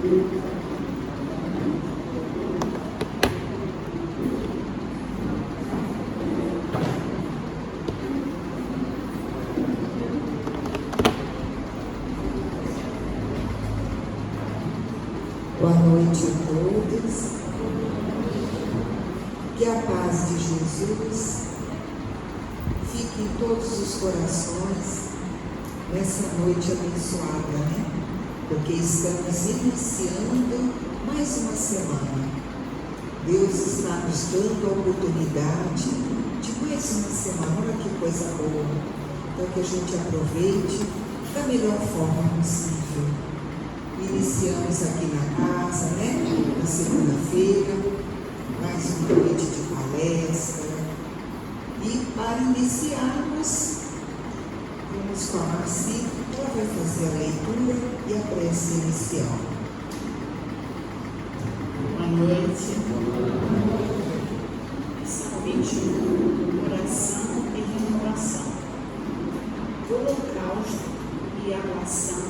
Boa noite a todos. Que a paz de Jesus fique em todos os corações nessa noite abençoada, né? Porque estamos iniciando mais uma semana. Deus está nos dando a oportunidade de mais uma semana. Olha que coisa boa. Então que a gente aproveite da melhor forma possível. Iniciamos aqui na casa, né? Na segunda-feira, mais uma noite de palestra. E para iniciarmos, vamos com a Marci, ela vai fazer a leitura e a prece inicial. Boa noite. Salmo 21, oração e renovação. Holocausto e ablação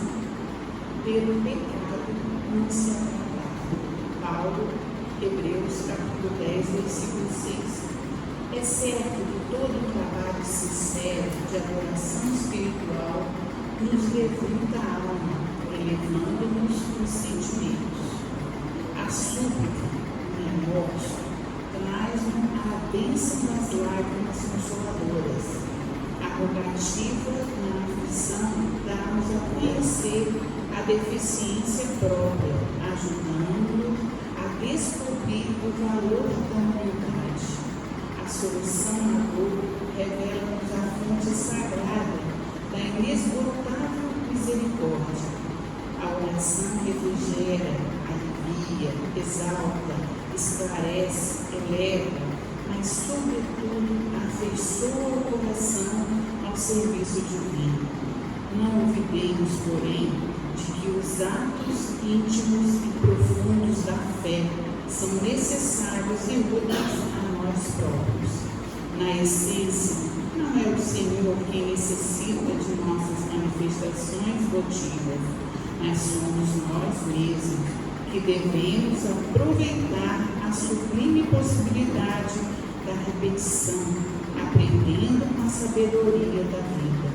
pelo pecado não se agradará. Paulo, Hebreus capítulo 10, versículo 6. É certo que todo trabalho sincero de adoração espiritual nos levanta a alma, elevando-nos os sentimentos. A súplica, o remorso, traz-nos a bênção das lágrimas consoladoras. A rogativa na aflição dá-nos a conhecer a deficiência própria, ajudando-nos a descobrir o valor da humanidade. A solução à dor revela-nos a fonte sagrada da inesgotável misericórdia. A oração refrigera, alivia, exalta, esclarece, eleva, mas, sobretudo, afeiçoa o coração ao serviço divino. Não olvidemos, porém, de que os atos íntimos e profundos da fé são necessários e úteis a nós próprios. Na essência, não é o Senhor quem necessita de nossas manifestações votivas, mas somos nós mesmos que devemos aproveitar a sublime possibilidade da repetição, aprendendo com a sabedoria da vida.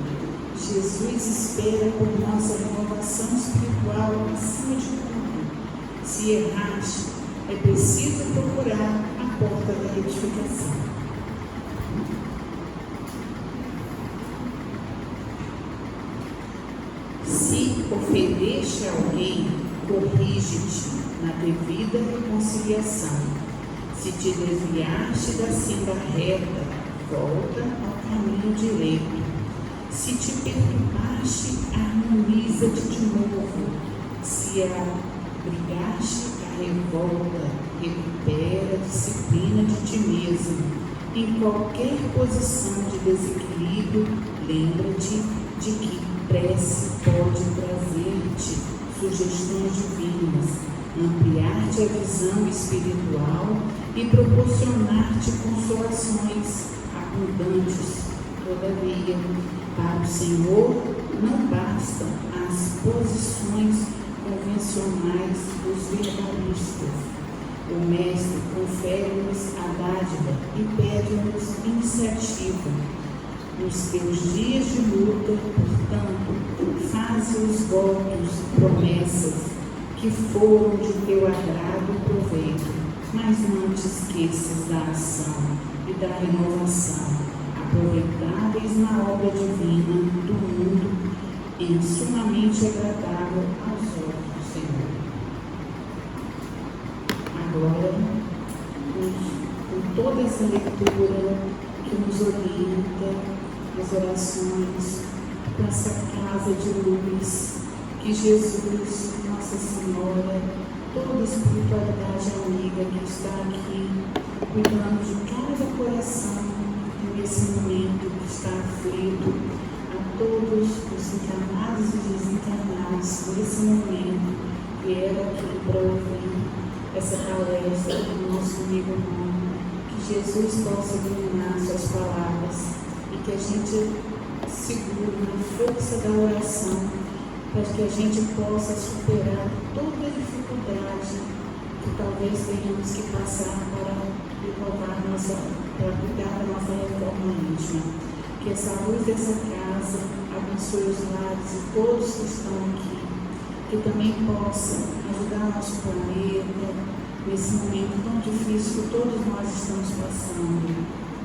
Jesus espera por nossa renovação espiritual acima de tudo. Se erraste, é preciso procurar a porta da retificação. Se ofendeste a alguém, corrige-te na devida reconciliação. Se te desviaste da senda reta, volta ao caminho direito. Se te perturbaste, harmoniza-te de novo. Se abrigaste a revolta, recupera a disciplina de ti mesmo. Em qualquer posição de desequilíbrio, lembra-te de que prece pode trazer-te sugestões divinas, ampliar-te a visão espiritual e proporcionar-te consolações abundantes. Todavia, para o Senhor não bastam as posições convencionais dos verbalistas. O Mestre confere-nos a dádiva e pede-nos iniciativa. Nos teus dias de luta, portanto, faze os votos, promessas que foram de teu agrado e proveito, mas não te esqueças da ação e da renovação, aproveitáveis na obra divina do mundo e sumamente agradável aos olhos do Senhor. Agora, com toda essa leitura que nos orienta, as orações, com essa casa de luz, que Jesus, Nossa Senhora, toda a espiritualidade amiga que está aqui, cuidando de cada coração nesse momento que está aflito, a todos os encarnados e desencarnados nesse momento, vieram aqui para ouvir essa palestra do nosso amigo irmão, que Jesus possa iluminar suas palavras e que a gente segure na força da oração para que a gente possa superar toda a dificuldade que talvez tenhamos que passar para cuidar da nossa reforma íntima. Que essa luz dessa casa abençoe os lares de todos que estão aqui, que também possa ajudar o nosso planeta nesse momento tão difícil que todos nós estamos passando,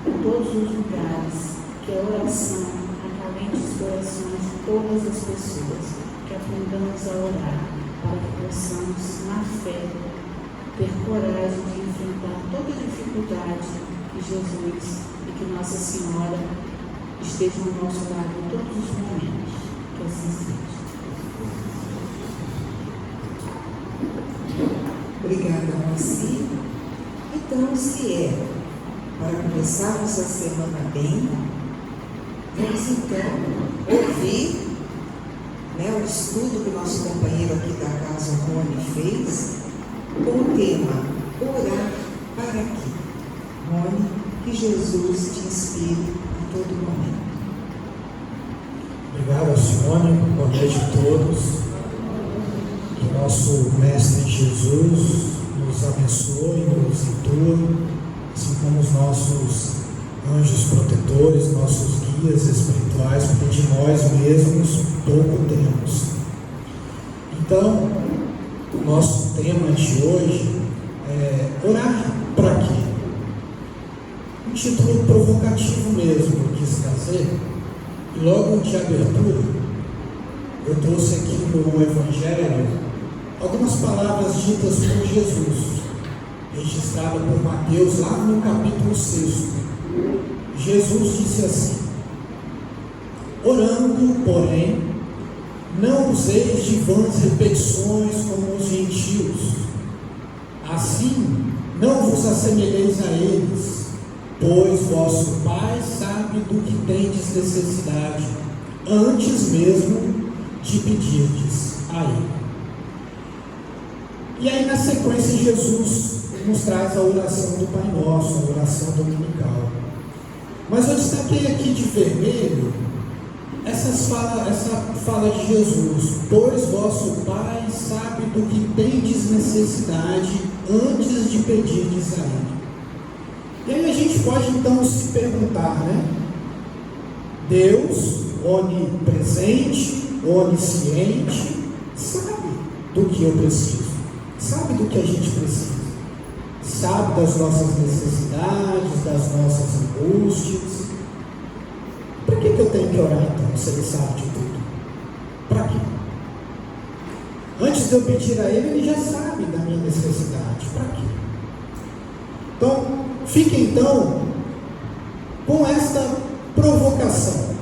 em todos os lugares, que a oração acalente os corações de todas as pessoas, que aprendamos a orar, para que possamos, na fé, ter coragem de enfrentar toda a dificuldade que Jesus e que Nossa Senhora estejam ao nosso lado em todos os momentos. Que assim seja. Obrigada, Moacir. Então, se é para começarmos a semana bem, vamos então ouvir o estudo que o nosso companheiro aqui da casa, Rony, fez, com o tema Orar para quê? Rony, que Jesus te inspire a todo momento. Obrigado, Simone. Boa noite a todos. Que nosso Mestre Jesus nos abençoe, nos instrua, assim como os nossos anjos protetores, nossos guias espirituais, porque de nós mesmos pouco temos. Então, o nosso tema de hoje é orar para quê? Um título provocativo mesmo, eu quis trazer, e logo de abertura, eu trouxe aqui no Evangelho algumas palavras ditas por Jesus, registrada por Mateus lá no capítulo 6. Jesus disse assim: orando, porém, não useis de vãs repetições como os gentios, assim não vos assemelheis a eles, pois vosso Pai sabe do que tendes necessidade, antes mesmo de pedirdes a Ele. E aí, na sequência, Jesus nos traz a oração do Pai Nosso, a oração dominical. Mas eu destaquei aqui de vermelho essa fala de Jesus: pois vosso Pai sabe do que tendes necessidade antes de pedirdes a Ele. E aí a gente pode então se perguntar, Deus, onipresente, onisciente, sabe do que eu preciso, sabe do que a gente precisa, sabe das nossas necessidades, das nossas angústias. Para que eu tenho que orar então, se Ele sabe de tudo? Para quê? Antes de eu pedir a Ele, Ele já sabe da minha necessidade. Para quê? Então, fique então com esta provocação.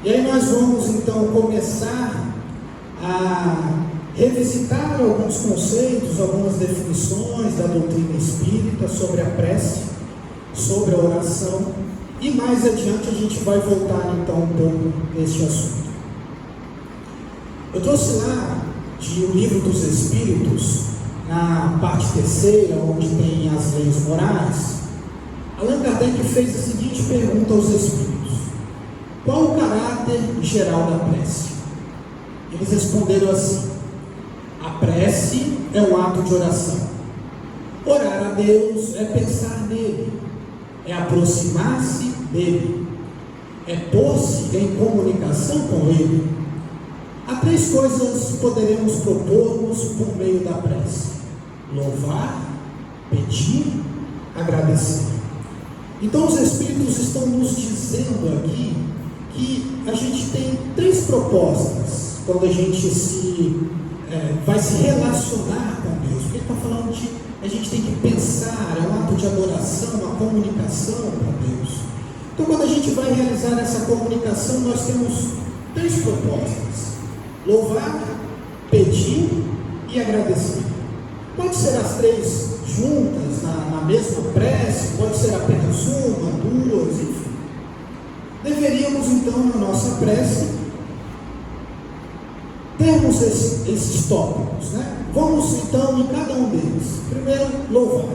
E aí nós vamos então começar a revisitar alguns conceitos, algumas definições da doutrina espírita sobre a prece, sobre a oração, e mais adiante a gente vai voltar então um pouco neste assunto. Eu trouxe lá de O Livro dos Espíritos, na parte terceira, onde tem as leis morais, Allan Kardec fez a seguinte pergunta aos espíritos: qual o caráter geral da prece? Eles responderam assim: a prece é um ato de oração. Orar a Deus é pensar nele, é aproximar-se dele, é pôr-se em comunicação com ele. Há três coisas poderemos propor-nos por meio da prece: louvar, pedir, agradecer. Então os Espíritos estão nos dizendo aqui que a gente tem três propostas quando a gente vai se relacionar com Deus. Porque ele está falando de a gente tem que pensar, é um ato de adoração, uma comunicação com Deus. Então quando a gente vai realizar essa comunicação, nós temos três propostas: louvar, pedir e agradecer. Pode ser as três juntas, na mesma prece, pode ser apenas uma, duas, enfim. Deveríamos então, na nossa prece, termos esses tópicos, Vamos então em cada um deles. Primeiro, louvar.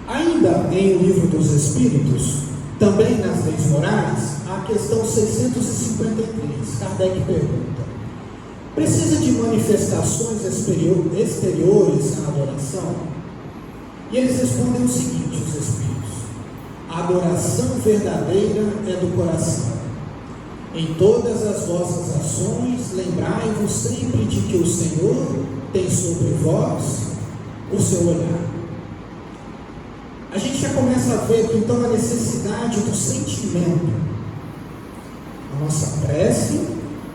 Ainda em O Livro dos Espíritos, também nas leis morais, a questão 653, Kardec pergunta: precisa de manifestações exteriores à adoração? E eles respondem o seguinte, os Espíritos: a adoração verdadeira é do coração. Em todas as vossas ações, lembrai-vos sempre de que o Senhor tem sobre vós o seu olhar. A gente já começa a ver então a necessidade do sentimento. A nossa prece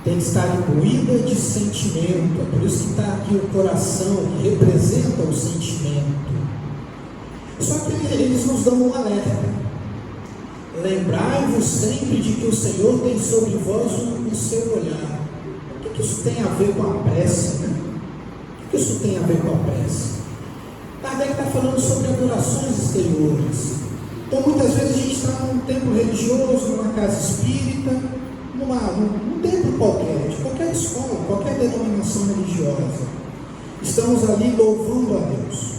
tem que estar imbuída de sentimento. É por isso que está aqui o coração, que representa o sentimento. Só que eles nos dão um alerta. Lembrai-vos sempre de que o Senhor tem sobre vós o seu olhar. O que isso tem a ver com a prece, né? O que isso tem a ver com a prece? Kardec está falando sobre adorações exteriores. Então, muitas vezes a gente está num templo religioso, numa casa espírita, num templo qualquer, de qualquer escola, qualquer denominação religiosa. Estamos ali louvando a Deus.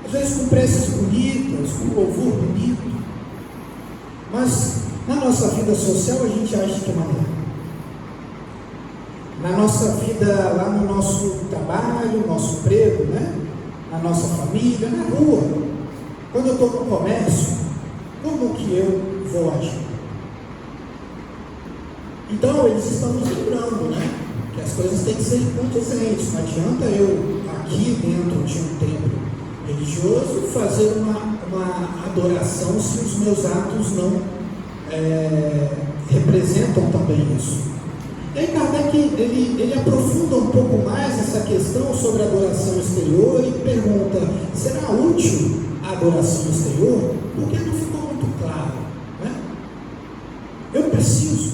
Às vezes com preces bonitas, com louvor bonito. Mas na nossa vida social a gente age de que maneira? Na nossa vida, lá no nosso trabalho, nosso emprego, né? Na nossa família, na rua, quando eu estou no comércio, como que eu vou agir? Então eles estão nos lembrando, né? Que as coisas têm que ser condizentes. Não adianta eu, aqui dentro de um templo religioso, fazer uma adoração se os meus atos não representam também isso. E aí Kardec, ele aprofunda um pouco mais essa questão sobre a adoração exterior e pergunta: será útil a adoração exterior? Porque não ficou muito claro, né? Eu preciso,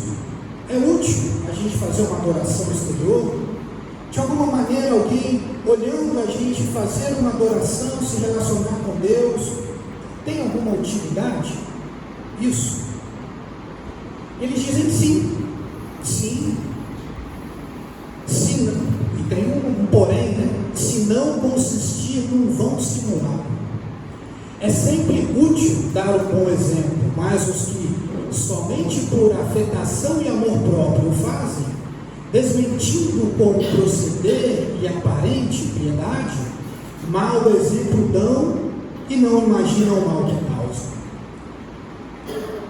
é útil a gente fazer uma adoração exterior? De alguma maneira alguém olhando a gente fazer uma adoração, se relacionar com Deus, tem alguma utilidade? Isso. Eles dizem que sim. Sim. Se não, e tem um porém, né? Se não consistir num vão simulado. É sempre útil dar um bom exemplo, mas os que somente por afetação e amor próprio o fazem, desmentindo com o proceder e aparente piedade, mau exemplo dão e não imaginam o mal que causam.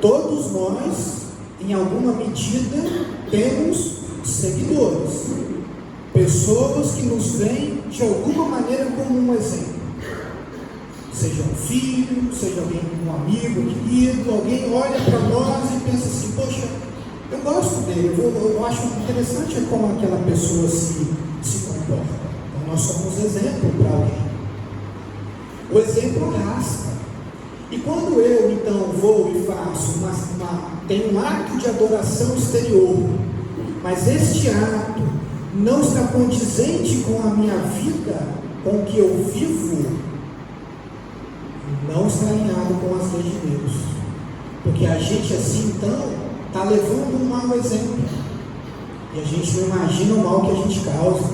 Todos nós, em alguma medida, temos seguidores, pessoas que nos veem de alguma maneira como um exemplo, seja um filho, seja alguém, um amigo querido, alguém olha para nós e pensa assim: poxa, eu gosto dele, eu acho interessante como aquela pessoa se comporta. Então nós somos exemplo para alguém. O exemplo arrasta. E quando eu então vou e faço tenho um ato de adoração exterior, mas este ato não está condizente com a minha vida, com o que eu vivo, não está alinhado com as leis de Deus. Porque a gente assim então está levando um mau exemplo. E a gente não imagina o mal que a gente causa.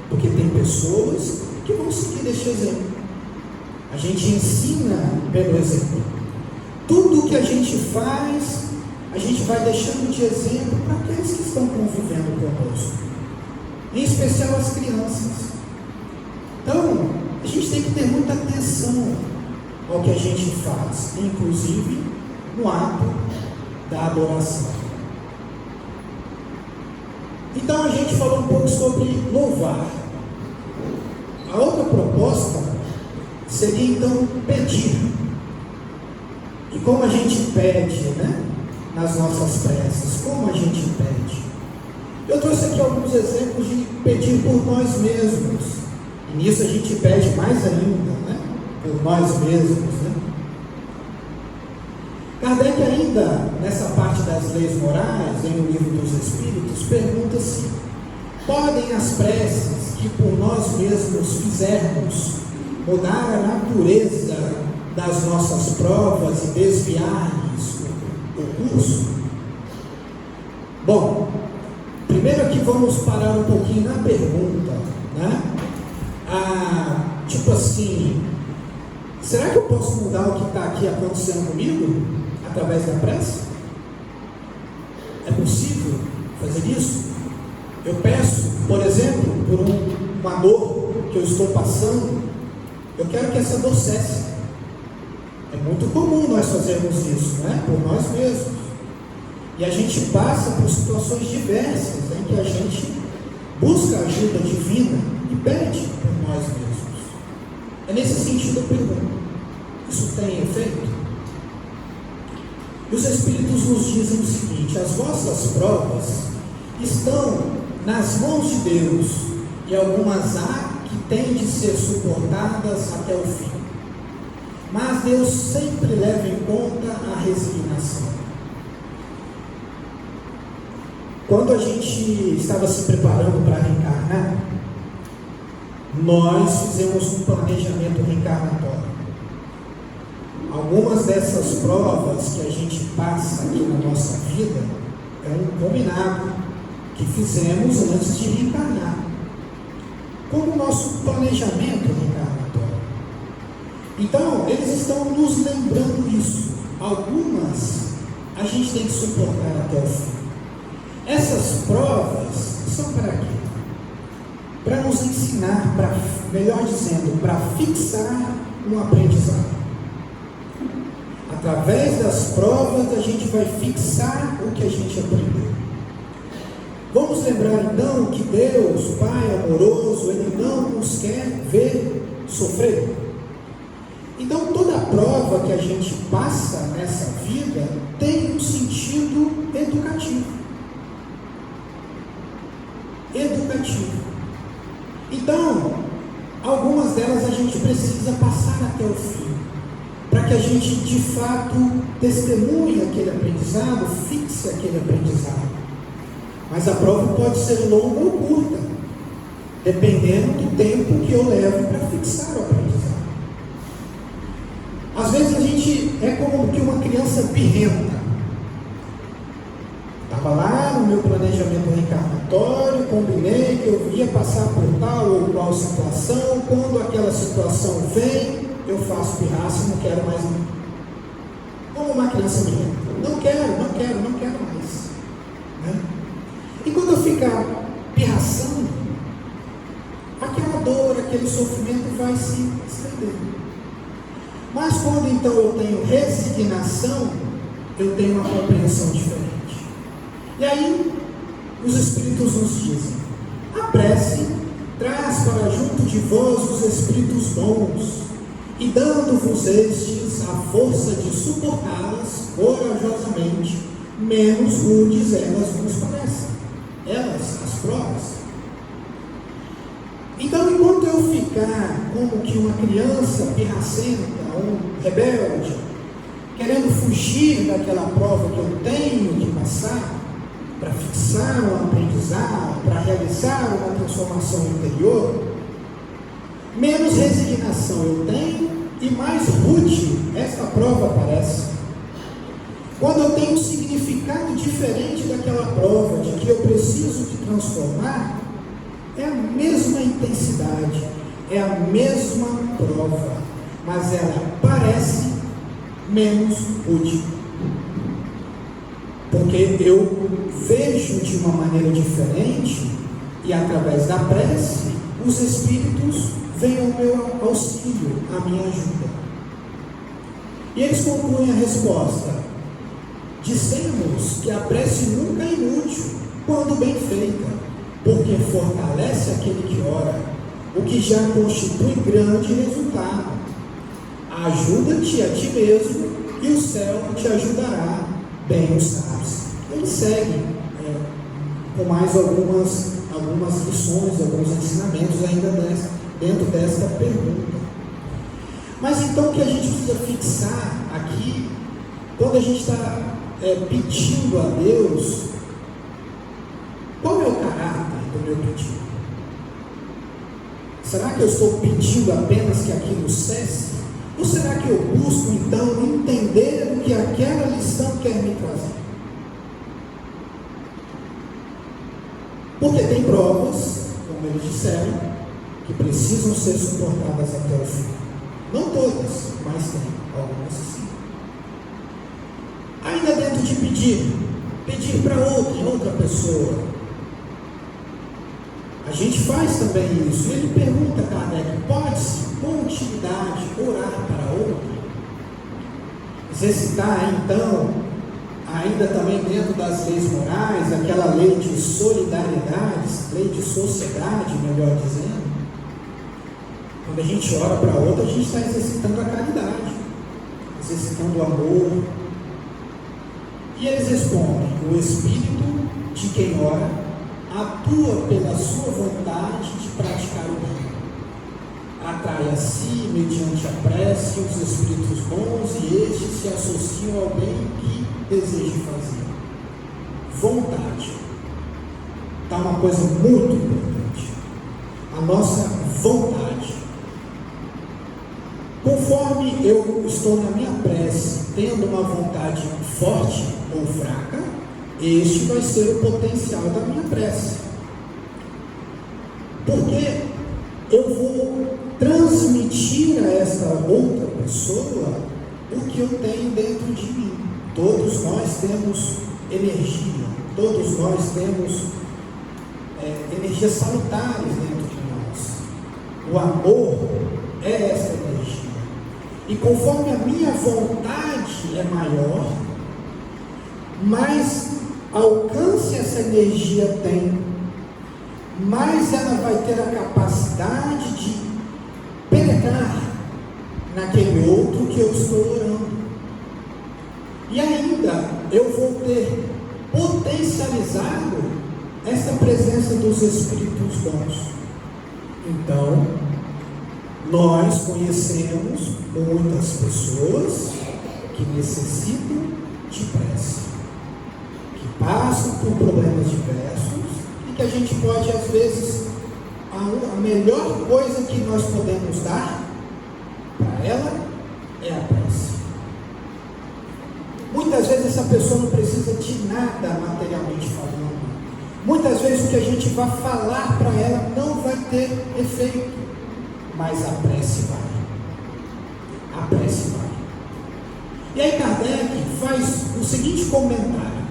Porque tem pessoas que vão seguir este exemplo. A gente ensina pelo exemplo. Tudo que a gente faz, a gente vai deixando de exemplo para aqueles que estão convivendo conosco. Em especial as crianças. Então, a gente tem que ter muita atenção ao que a gente faz, inclusive no ato da adoração. Então a gente falou um pouco sobre louvar. A outra proposta seria então pedir. E como a gente pede, né? Nas nossas preces, como a gente pede? Eu trouxe aqui alguns exemplos de pedir por nós mesmos. E nisso a gente pede mais ainda, né? Por nós mesmos, né? Kardec ainda, nessa parte das leis morais, em O Livro dos Espíritos, pergunta-se: podem as preces que por nós mesmos fizermos mudar a natureza das nossas provas e desviar-lhes o curso? Bom, primeiro aqui vamos parar um pouquinho na pergunta, né? Tipo assim, Será que eu posso mudar o que está aqui acontecendo comigo através da prece? É possível fazer isso? Eu peço, por exemplo, por uma dor que eu estou passando, eu quero que essa dor cesse. É muito comum nós fazermos isso, não é? Por nós mesmos. E a gente passa por situações diversas em que a gente busca ajuda divina e pede por nós mesmos. É nesse sentido eu pergunto: isso tem efeito? E os Espíritos nos dizem o seguinte: as vossas provas estão nas mãos de Deus, e algumas há que têm de ser suportadas até o fim. Mas Deus sempre leva em conta a resignação. Quando a gente estava se preparando para reencarnar, nós fizemos um planejamento reencarnatório. Algumas dessas provas que a gente passa aqui na nossa vida é um combinado que fizemos antes de reencarnar, como o nosso planejamento reencarnatório. Então, eles estão nos lembrando isso. Algumas a gente tem que suportar até o fim. Essas provas são para quê? Para nos ensinar, melhor dizendo, para fixar um aprendizado. Através das provas a gente vai fixar o que a gente aprendeu. Vamos lembrar então que Deus, Pai amoroso, Ele não nos quer ver sofrer. Então toda prova que a gente passa nessa vida tem um sentido educativo. Então, algumas delas a gente precisa passar até o fim, para que a gente de fato testemunhe aquele aprendizado, fixe aquele aprendizado. Mas a prova pode ser longa ou curta, dependendo do tempo que eu levo para fixar o aprendizado. Às vezes a gente é como que uma criança birrenta. Estava lá no meu planejamento reencarnatório, combinei que eu ia passar por tal ou qual situação. Quando aquela situação vem, eu faço pirraça e não quero mais. Como uma criança minha. Não quero mais. Né? E quando eu ficar pirraçando, aquela dor, aquele sofrimento vai se estender. Mas quando então eu tenho resignação, eu tenho uma compreensão diferente. E aí, os Espíritos nos dizem: a prece traz para junto de vós os Espíritos bons, e dando-vos estes a força de suportá-las corajosamente, menos rudes elas vos parecem. Elas, as provas. Então, enquanto eu ficar como que uma criança pirracenta, um rebelde, querendo fugir daquela prova que eu tenho que passar, para fixar um aprendizado, para realizar uma transformação interior, menos resignação eu tenho e mais rude esta prova parece. Quando eu tenho um significado diferente daquela prova, de que eu preciso de transformar, é a mesma intensidade, é a mesma prova, mas ela parece menos rude. Porque eu vejo de uma maneira diferente e através da prece, os Espíritos vêm ao meu auxílio, à minha ajuda. E eles concluem a resposta: dissemos que a prece nunca é inútil, quando bem feita, porque fortalece aquele que ora, o que já constitui grande resultado. Ajuda-te a ti mesmo e o céu te ajudará, bem o sabes. Ele segue com mais algumas lições, alguns ensinamentos ainda dentro desta pergunta. Mas então o que a gente precisa fixar aqui, quando a gente está pedindo a Deus, qual é o caráter do meu pedido? Será que eu estou pedindo apenas que aquilo cesse? Ou será que eu busco então entender o que aquela lição quer me trazer? Porque tem provas, como eles disseram, que precisam ser suportadas até o fim. Não todas, mas tem algumas sim. Ainda dentro de pedir para outra pessoa. A gente faz também isso. Ele pergunta a Kardec: pode-se, com utilidade, orar para outra? Exercitar, então, ainda também dentro das leis morais, aquela lei de solidariedade, lei de sociedade, melhor dizendo. Quando a gente ora para outra, a gente está exercitando a caridade, exercitando o amor. E eles respondem: o Espírito de quem ora atua pela sua vontade de praticar o bem. Atrai a si, mediante a prece, os espíritos bons, e estes se associam ao bem que deseja fazer. Vontade. Está uma coisa muito importante. A nossa vontade. Conforme eu estou na minha prece, tendo uma vontade forte ou fraca, este vai ser o potencial da minha prece. Porque eu vou transmitir a essa outra pessoa o que eu tenho dentro de mim. Todos nós temos energia, todos nós temos energias salutares dentro de nós. O amor é essa energia. E conforme a minha vontade é maior, mais alcance essa energia tem, mais ela vai ter a capacidade de penetrar naquele outro que eu estou orando. E ainda eu vou ter potencializado essa presença dos Espíritos bons. Então, nós conhecemos muitas pessoas que necessitam de prece, que passam por problemas diversos e que a gente pode, às vezes, a melhor coisa que nós podemos dar para ela é a prece. Muitas vezes essa pessoa não precisa de nada materialmente falando. Muitas vezes o que a gente vai falar para ela não vai ter efeito, mas a prece vai. A prece vai. E aí Kardec faz o seguinte comentário: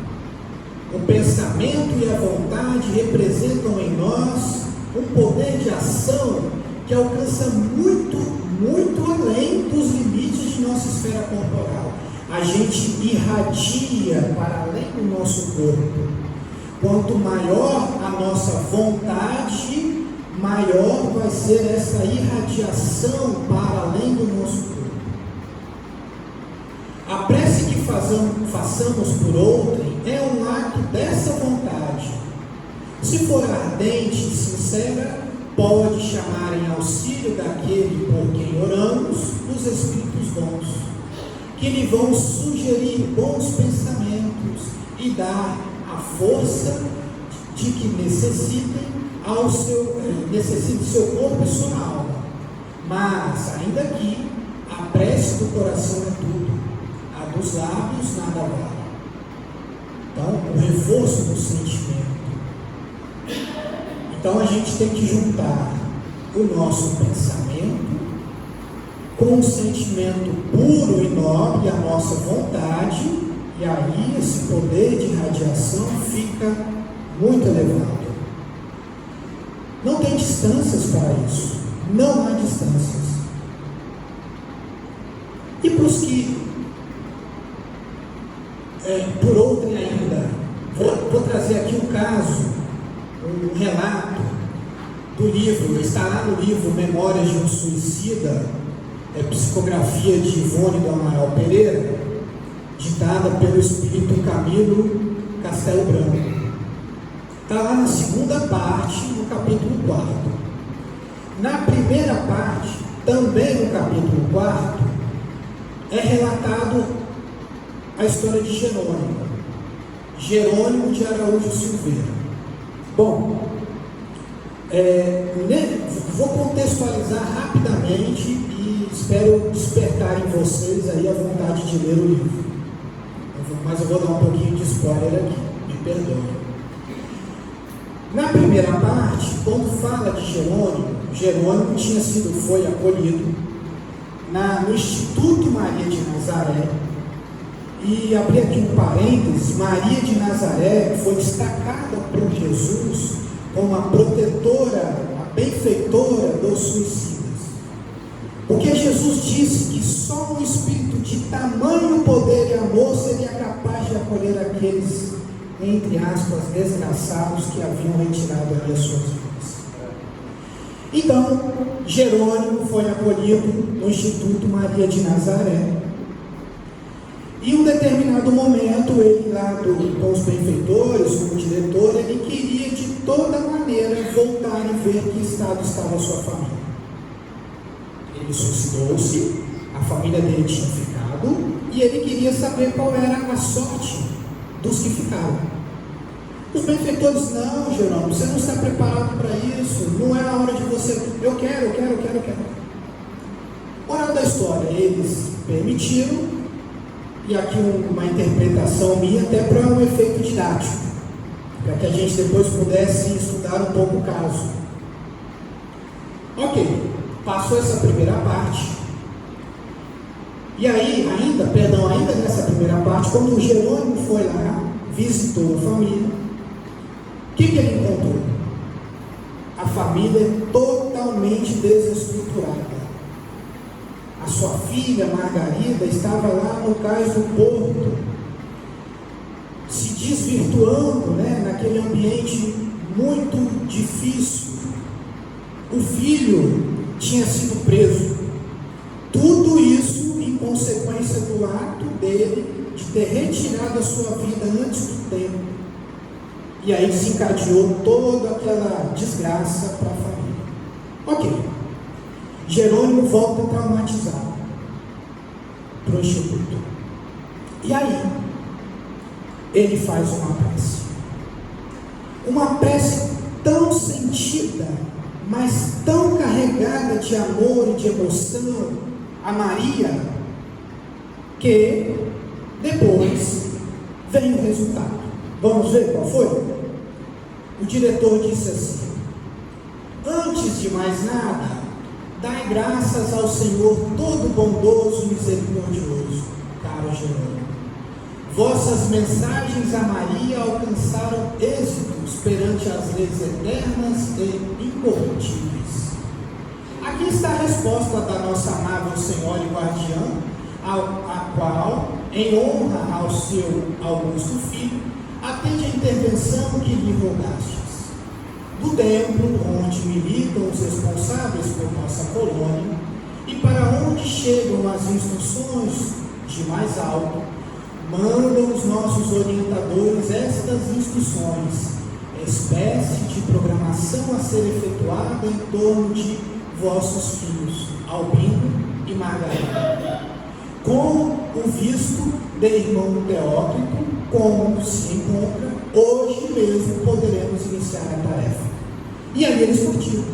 o pensamento e a vontade representam em nós um poder de ação que alcança muito, muito além dos limites de nossa esfera corporal. A gente irradia para além do nosso corpo. Quanto maior a nossa vontade, maior vai ser essa irradiação para além do nosso corpo. A prece que façamos por outrem é um ato dessa vontade. Se for ardente e sincera, pode chamar em auxílio daquele por quem oramos os Espíritos bons, que lhe vão sugerir bons pensamentos e dar a força de que necessitem seu corpo e sua alma. Mas, ainda aqui, a prece do coração é tudo, a dos lábios nada vale. Então, o reforço do sentimento. Então, a gente tem que juntar o nosso pensamento com um sentimento puro e nobre, a nossa vontade, e aí esse poder de radiação fica muito elevado. Não tem distâncias para isso, não há distâncias. E para os que, por outrem ainda, vou trazer aqui um caso, um relato do livro, está lá no livro Memórias de um Suicida, psicografia de Ivone do Amaral Pereira, ditada pelo espírito Camilo Castelo Branco. Está lá na segunda parte, no capítulo 4. Na primeira parte, também no capítulo 4, é relatado a história de Jerônimo de Araújo Silveira. Bom, vou contextualizar rapidamente e espero despertar em vocês aí a vontade de ler o livro. Mas eu vou dar um pouquinho de spoiler aqui, me perdoe. Na primeira parte, quando fala de Jerônimo foi acolhido no Instituto Maria de Nazaré, e abri aqui um parênteses. Maria de Nazaré foi destacada por Jesus como a protetora, a benfeitora dos suicidas. Porque Jesus disse que só um espírito de tamanho poder e amor seria capaz de acolher aqueles, entre aspas, desgraçados que haviam retirado ali as suas vidas. Então, Jerônimo foi acolhido no Instituto Maria de Nazaré. E em um determinado momento, ele lá com os benfeitores, como diretor, ele queria de toda maneira voltar e ver que estado estava a sua família. Ele suicidou-se, a família dele tinha ficado, e ele queria saber qual era a sorte dos que ficaram. Os benfeitores: não, Jerônimo, você não está preparado para isso, não é a hora de você, eu quero. Moral da história, eles permitiram, e aqui uma interpretação minha, até para um efeito didático, para que a gente depois pudesse estudar um pouco o caso. Ok, passou essa primeira parte, e aí, ainda nessa primeira parte, quando o Jerônimo foi lá, visitou a família, o que ele encontrou? A família totalmente desestruturada. A sua filha Margarida estava lá no cais do porto, se desvirtuando, naquele ambiente muito difícil. O filho tinha sido preso. Tudo isso em consequência do ato dele de ter retirado a sua vida antes do tempo. E aí desencadeou toda aquela desgraça para a família. Ok. Jerônimo volta traumatizado para o Instituto. E aí, ele faz uma prece. Uma prece tão sentida, mas tão carregada de amor e de emoção a Maria, que depois vem o resultado. Vamos ver qual foi? O diretor disse assim: antes de mais nada, dai graças ao Senhor todo bondoso e misericordioso, caro Jerônimo. Vossas mensagens a Maria alcançaram êxitos perante as leis eternas e incorruptíveis. Aqui está a resposta da nossa amável Senhora e Guardiã, a qual, em honra ao seu augusto filho, atende a intervenção que lhe rogastes. Do templo onde militam os responsáveis por nossa colônia e para onde chegam as instruções de mais alto, mandam os nossos orientadores estas instruções, espécie de programação a ser efetuada em torno de vossos filhos, Albino e Margarida, com o visto de irmão Teócrito, como se encontra, hoje mesmo poderemos iniciar a tarefa. E aí eles partiram.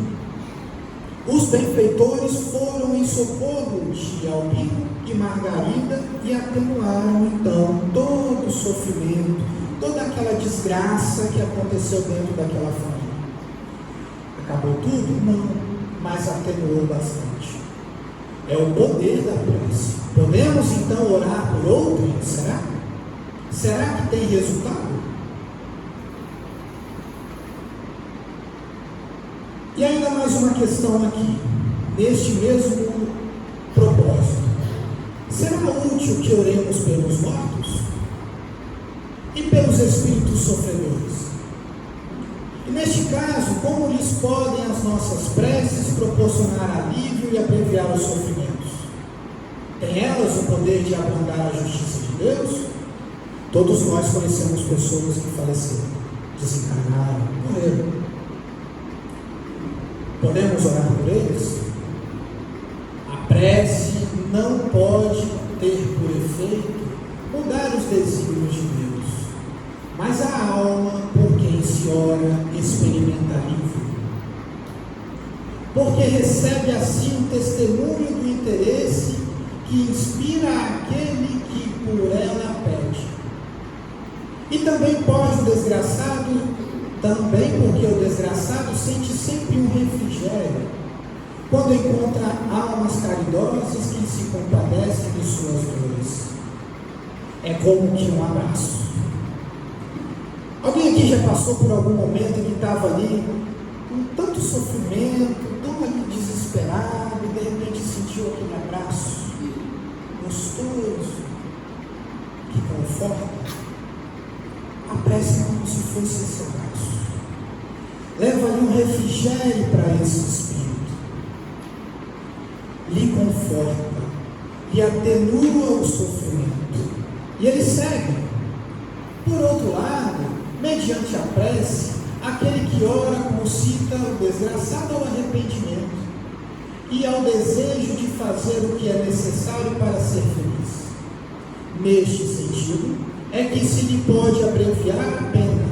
Os benfeitores foram em socorro de Albino e Margarida e atenuaram então todo o sofrimento, toda aquela desgraça que aconteceu dentro daquela família. Acabou tudo? Não, mas atenuou bastante. É o poder da prece. Podemos então orar por outro? Será? Será que tem resultado? E ainda mais uma questão aqui, neste mesmo propósito. Será útil que oremos pelos mortos? E pelos espíritos sofredores? E neste caso, como lhes podem as nossas preces proporcionar alívio e abreviar os sofrimentos? Tem elas o poder de abrandar a justiça de Deus? Todos nós conhecemos pessoas que faleceram, desencarnaram, morreram. Podemos orar por eles? A prece não pode ter por efeito mudar os desígnios de Deus, mas a alma por quem se ora experimenta alívio, porque recebe assim o testemunho do interesse que inspira aquele que por ela pede. E também pode o desgraçado, também porque o desgraçado sente sempre um refrigério quando encontra almas caridosas que se compadecem de suas dores. É como que um abraço. Alguém aqui já passou por algum momento que estava ali com tanto sofrimento, tão ali desesperado, e de repente sentiu aquele abraço gostoso, que conforta? A prece é como se fosse esse abraço. Leva ali um refrigério para esse espírito, lhe conforta, lhe atenua o sofrimento, e ele segue. Por outro lado, mediante a prece, aquele que ora concita o desgraçado ao arrependimento e ao desejo de fazer o que é necessário para ser feliz. Neste sentido, é que se lhe pode abreviar a pena,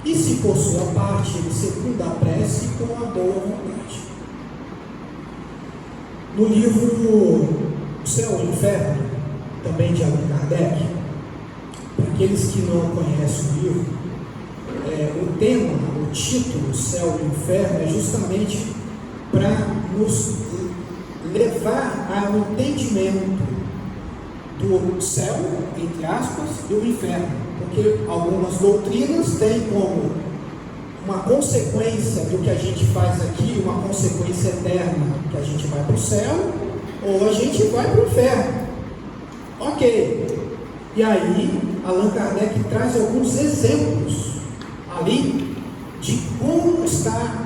e se por sua parte ele secunda a prece com a boa vontade. No livro Céu e Inferno, também de Allan Kardec, para aqueles que não conhecem o livro, o tema, o título Céu e Inferno é justamente para nos levar ao entendimento do céu, entre aspas, e do inferno, porque algumas doutrinas têm como uma consequência do que a gente faz aqui, uma consequência eterna, que a gente vai para o céu ou a gente vai para o inferno. Ok. E aí, Allan Kardec traz alguns exemplos ali de como está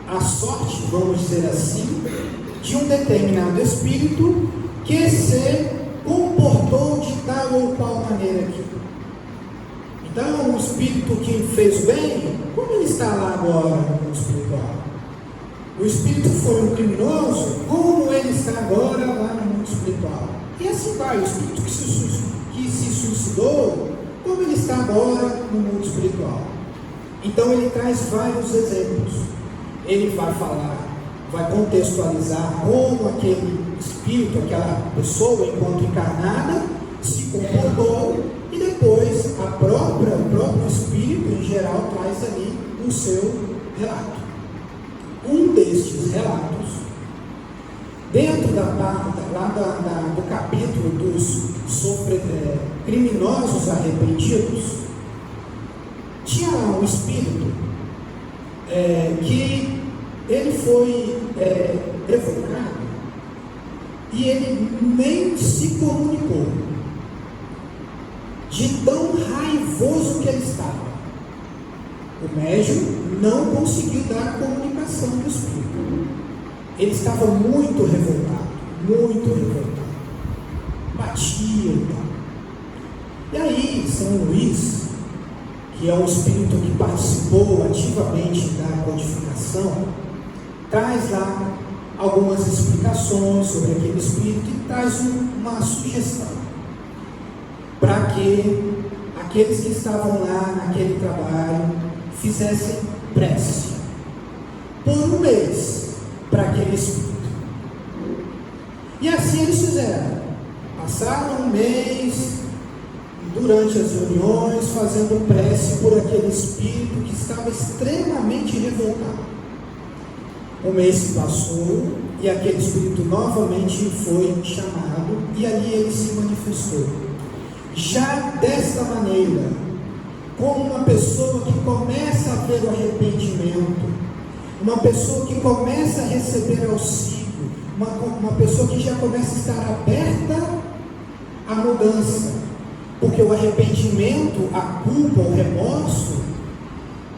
a sorte, vamos dizer assim, de um determinado espírito que se comportou de tal ou qual maneira aqui. Então, o espírito que fez bem, como ele está lá agora no mundo espiritual? O espírito foi um criminoso, como ele está agora lá no mundo espiritual? E assim vai, o espírito que se suicidou, como ele está agora no mundo espiritual? Então ele traz vários exemplos. Ele vai falar, vai contextualizar como aquele espírito, aquela pessoa, enquanto encarnada, se comportou, e depois o próprio espírito, em geral, traz ali o seu relato. Um destes relatos, dentro do capítulo dos criminosos arrependidos, tinha lá um espírito que ele foi evocado e ele nem se comunicou, de tão raivoso que ele estava. O médium não conseguiu dar a comunicação do espírito. Ele estava muito revoltado, batia e tal. E aí, São Luís, que é um espírito que participou ativamente da codificação, traz lá algumas explicações sobre aquele espírito e traz uma sugestão para que aqueles que estavam lá naquele trabalho fizessem prece por um mês para aquele espírito. E assim eles fizeram. Passaram um mês durante as reuniões fazendo prece por aquele espírito que estava extremamente revoltado. O mês se passou e aquele espírito novamente foi chamado e ali ele se manifestou. Já desta maneira, como uma pessoa que começa a ver o arrependimento, uma pessoa que começa a receber auxílio, uma pessoa que já começa a estar aberta à mudança, porque o arrependimento, a culpa, o remorso,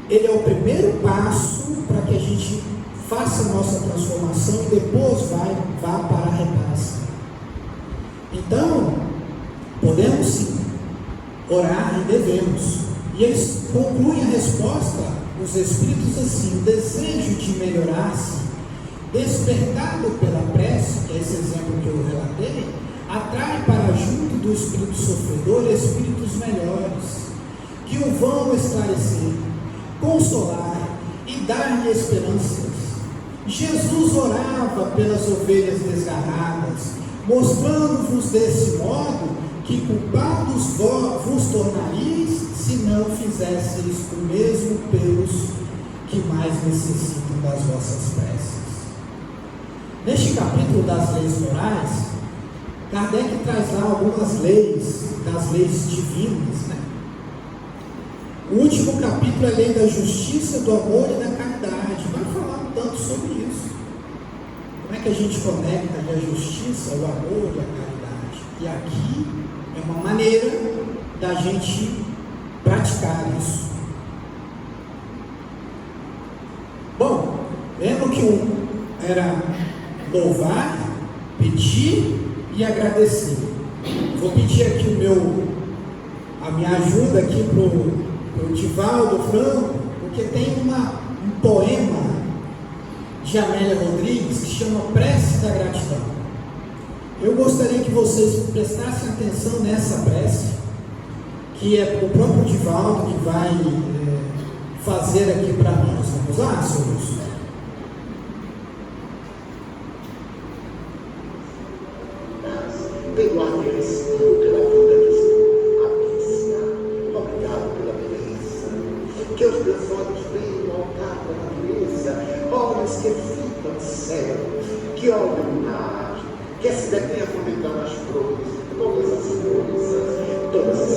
ele é o primeiro passo para que a gente faça a nossa transformação e depois vá para a reparação. Então, podemos sim orar e devemos. E eles concluem a resposta, os espíritos assim: o desejo de melhorar-se, despertado pela prece, que é esse exemplo que eu relatei, atrai para junto do espírito sofredor espíritos melhores, que o vão esclarecer, consolar e dar-lhe esperanças. Jesus orava pelas ovelhas desgarradas, mostrando-vos desse modo que culpados vos tornaríeis se não fizesseis o mesmo pelos que mais necessitam das vossas preces. capítulo das leis morais, Kardec traz lá algumas leis, das leis divinas, né? O último capítulo é a lei da justiça, do amor e da caridade. Vai falar um tanto sobre isso. Como é que a gente conecta a justiça, o amor e a caridade? E aqui é uma maneira da gente praticar isso. Bom, lembra que era louvar, pedir e agradecer. Vou pedir aqui a minha ajuda aqui para o Divaldo Franco, porque tem um poema de Amélia Rodrigues que chama Prece da Gratidão. Eu gostaria que vocês prestassem atenção nessa prece, que é o próprio Divaldo que vai fazer aqui para nós. Vamos lá, Senhor Lúcio? Perdoar-me respiro pela vida que aprecia. Obrigado pela beleza que os meus olhos veem no altar da natureza, olhos que fitam o céu, que olham o mar, que se detém a fomentar as flores, todas as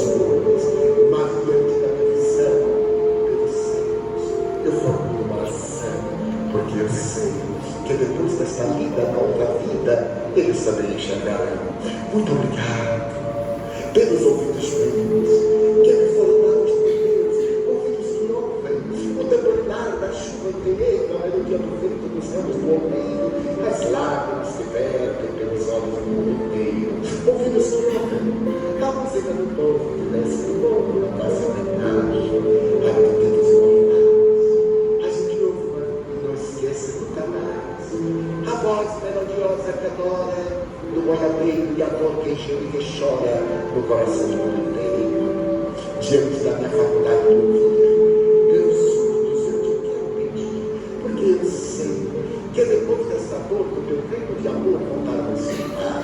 flores, mas diante da minha visão, pelos céus, eu formulo uma oração, porque eu sei que depois desta vida, na outra vida, eles também enxergarão. Muito obrigado pelos ouvidos meus, que me foram dados por Deus, ouvidos que ouvem o tamborilado da chuva inteira, a melodia do vento dos ramos do almeiro, as lágrimas que vertem pelos olhos do mundo inteiro, ouvidos que ouvem a música do povo que desce do morro na praça homenagem, a vida dos mortais. A gente ouve e não esquece nunca mais a voz melodiosa que adora do boiadeiro e a dor que encheu e que chora no coração do mundo inteiro. Diante da minha faculdade de ouvir, meus surdos eu te quero pedir, porque eu sei que depois dessa dor do teu reino de amor voltará a escutar.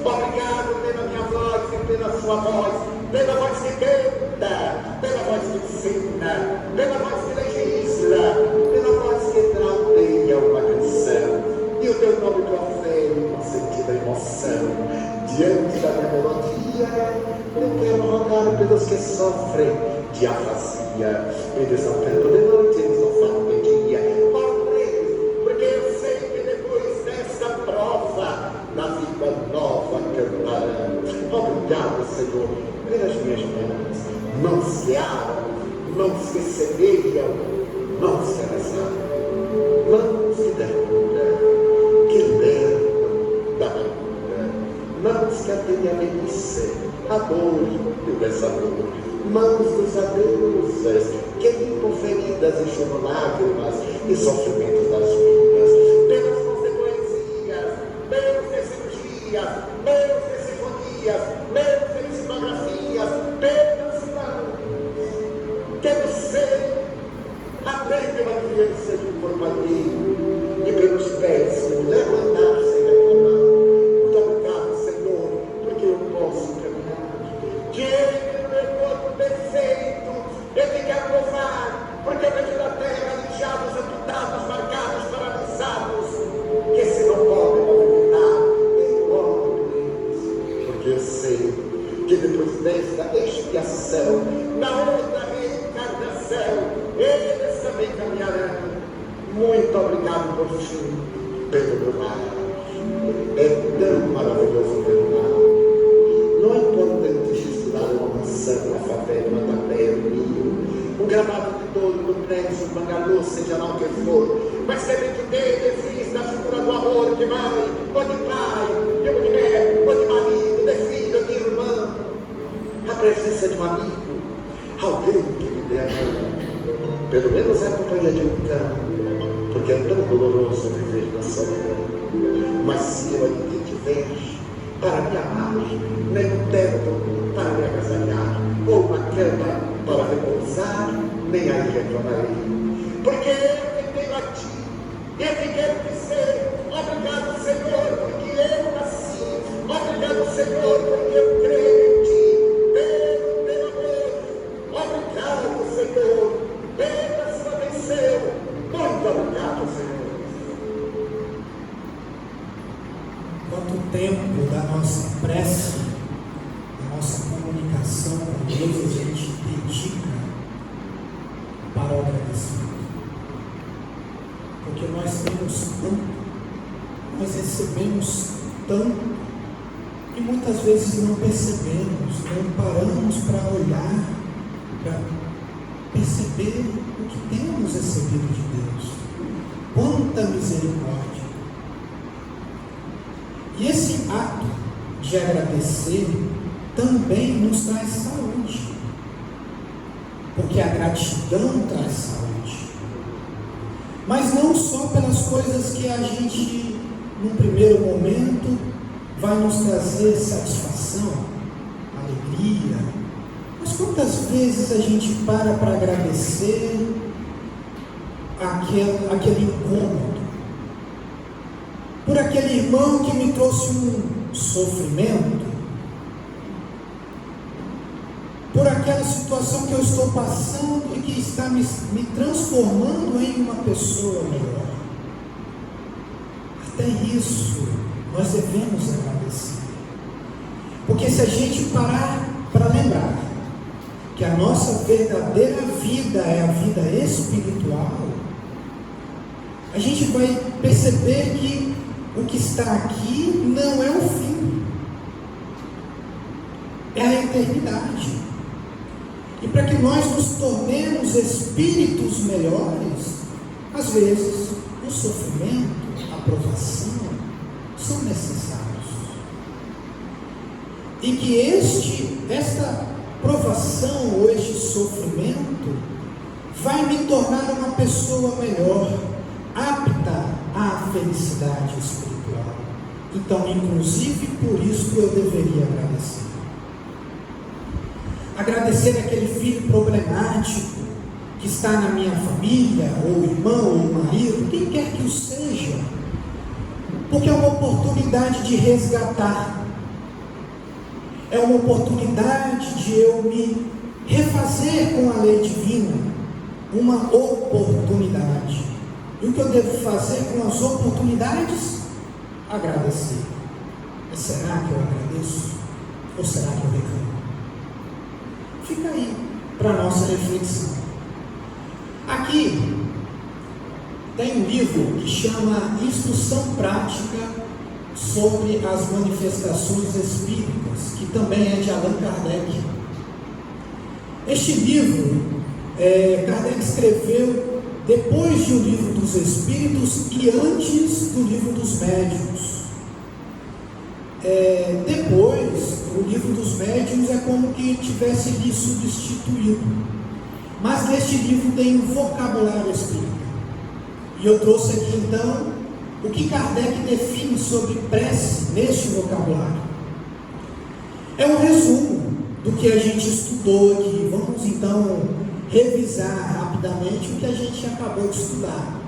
Obrigado pela minha voz e pela sua voz, pela voz que canta, pela voz que ensina, pela voz que legisla, pela voz que trauteia uma canção. E o teu nome profere com sentido e emoção. Diante da minha melodia, eu quero rogar pelos que sofrem de afasia. Eles não cantam de noite, eles não falam de dia. Oro por eles, porque eu sei que depois desta prova, na vida nova cantarão. Obrigado, Senhor, pelas minhas mãos que aram, mãos que semeiam, mãos que arrasaram, mãos que derrubam, que libertam da amargura, mãos que atendem a velhice, a dor e o desamor, mãos dos adeus, que limpam feridas e choram lágrimas e sofrimentos das vidas, pelas consequências, pelas cirurgias, pelas sinfonias, pelas cinematografías, pelas mãos, que no seio atende uma criança de um corpo alheio, e pelos pés que me levam a andar sem reclamar. Muito obrigado, Senhor, porque eu posso caminhar. Diante do meu corpo perfeito, eu te quero louvar, porque eu vejo na terra alijados, amputados, marcados, paralisados, que se não podem movimentar, eu oro por eles, porque eu sei que depois desta expiação, na outra reencarnação, eles também caminharão. Muito obrigado por ti, perdoar. É tão maravilhoso perdoar. Não é importante estudar uma mansão, uma favela, uma tapera, um rio, um gramado de touro, um prédio, um bangalô, seja lá o que for, mas que dentro dele existe a figura do amor de mãe, ou de pai, de mulher, ou de marido, de filho, de irmã. A presença de um amigo, alguém que me dê a mão, pelo menos a companhia de um cão, porque é tão doloroso viver na solidão. Mas se eu ainda tiver para me amar, nem um teto para me agasalhar, ou uma cama para repousar, nem aí reclamarei. Porque eu que tenho a ti, eu que quero dizer, obrigado, Senhor, porque eu nasci, obrigado, Senhor, porque eu creio em ti, pelo teu amor, obrigado, Senhor, pela sua bênção. Muito obrigado, Senhor. temos tanto, nós recebemos tanto, e muitas vezes não percebemos, não paramos para olhar, para perceber o que temos recebido de Deus. Quanta misericórdia! E esse ato de agradecer também nos traz saúde, porque a gratidão traz saúde, mas não só pelas coisas que a gente, num primeiro momento, vai nos trazer satisfação, alegria, mas quantas vezes a gente para agradecer aquele incômodo, por aquele irmão que me trouxe um sofrimento, por aquela situação que eu estou passando e que está me transformando em uma pessoa melhor. Até isso nós devemos agradecer, porque se a gente parar para lembrar que a nossa verdadeira vida é a vida espiritual, a gente vai perceber que o que está aqui não é o fim, é a eternidade. E para que nós nos tornemos espíritos melhores, às vezes o sofrimento, a provação são necessários. E que esta provação ou este sofrimento vai me tornar uma pessoa melhor, apta à felicidade espiritual. Então, inclusive por isso eu deveria agradecer. Agradecer aquele filho problemático que está na minha família, ou irmão, ou marido, quem quer que o seja, porque é uma oportunidade de resgatar, é uma oportunidade de eu me refazer com a lei divina, uma oportunidade. E o que eu devo fazer com as oportunidades? Agradecer. Mas será que eu agradeço? Ou será que eu reclamo? Fica aí para a nossa reflexão. Aqui tem um livro que chama Instrução Prática sobre as Manifestações Espíritas, que também é de Allan Kardec. Este livro, Kardec escreveu depois de O Livro dos Espíritos e antes do Livro dos Médiuns. Depois, o Livro dos Médiuns é como que tivesse lhe substituído. Mas neste livro tem um vocabulário espírita. E eu trouxe aqui então o que Kardec define sobre prece neste vocabulário. É um resumo do que a gente estudou aqui. Vamos então revisar rapidamente o que a gente acabou de estudar.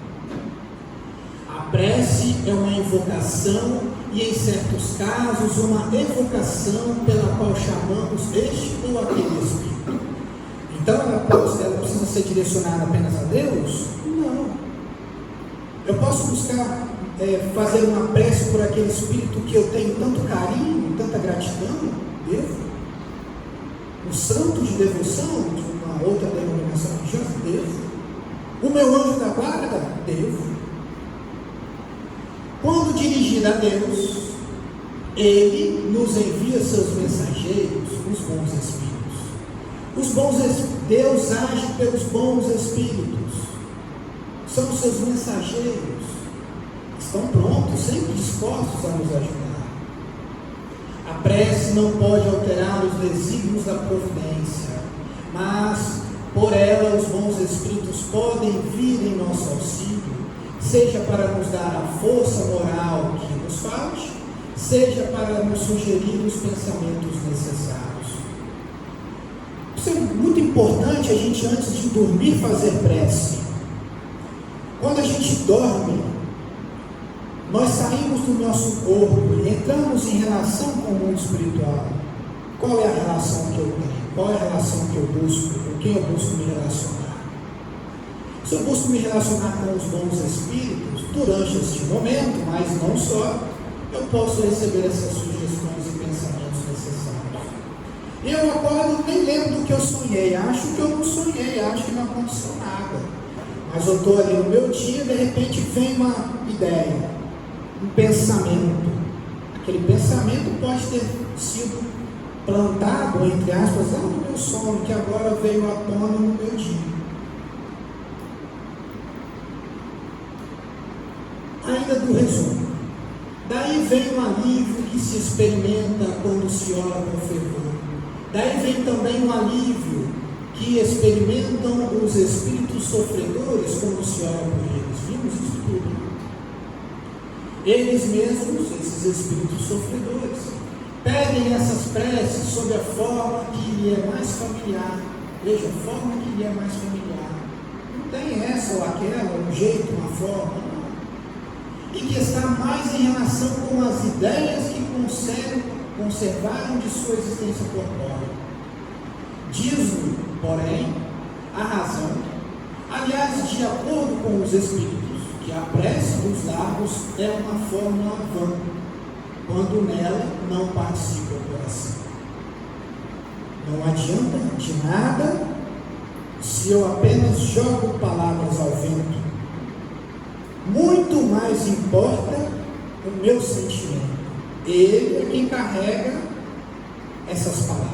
A prece é uma invocação e, em certos casos, uma evocação pela qual chamamos este ou aquele espírito. Então, ela precisa ser direcionada apenas a Deus? Não. Eu posso buscar fazer uma prece por aquele espírito que eu tenho tanto carinho, tanta gratidão? Devo. O santo de devoção de uma outra denominação religiosa? Devo. O meu anjo da guarda? Devo. Quando dirigido a Deus, Ele nos envia seus mensageiros, os bons espíritos. Deus age pelos bons espíritos. São seus mensageiros. Estão prontos, sempre dispostos a nos ajudar. A prece não pode alterar os desígnios da providência, mas por ela os bons espíritos podem vir em nosso auxílio, seja para nos dar a força moral que nos falte, seja para nos sugerir os pensamentos necessários. Isso é muito importante a gente, antes de dormir, fazer prece. Quando a gente dorme, nós saímos do nosso corpo e entramos em relação com o mundo espiritual. Qual é a relação que eu tenho? Qual é a relação que eu busco? Com quem eu busco me relacionar? Se eu busco me relacionar com os bons espíritos, durante este momento, mas não só, eu posso receber essas sugestões e pensamentos necessários. Eu acordo, nem lembro do que eu sonhei, acho que eu não sonhei, acho que não aconteceu nada. Mas eu estou ali no meu dia, de repente vem uma ideia, um pensamento. Aquele pensamento pode ter sido plantado, entre aspas, lá no meu sono, que agora veio à tona no meu dia. Ainda do resumo. Daí vem um alívio que se experimenta quando se ora com fervor. Daí vem também um alívio que experimentam os espíritos sofredores quando se ora por eles. Vimos isso tudo. Eles mesmos, esses espíritos sofredores, pedem essas preces sob a forma que lhe é mais familiar. Veja, a forma que lhe é mais familiar. Não tem essa ou aquela, um jeito, uma forma, não. E que está mais em relação com as ideias que conservaram de sua existência corpórea. Diz-me, porém, a razão, aliás, de acordo com os espíritos, que a prece dos lábios é uma fórmula vã, quando nela não participa o coração. Não adianta de nada se eu apenas jogo palavras ao vento. Muito mais importa o meu sentimento. Ele é quem carrega essas palavras.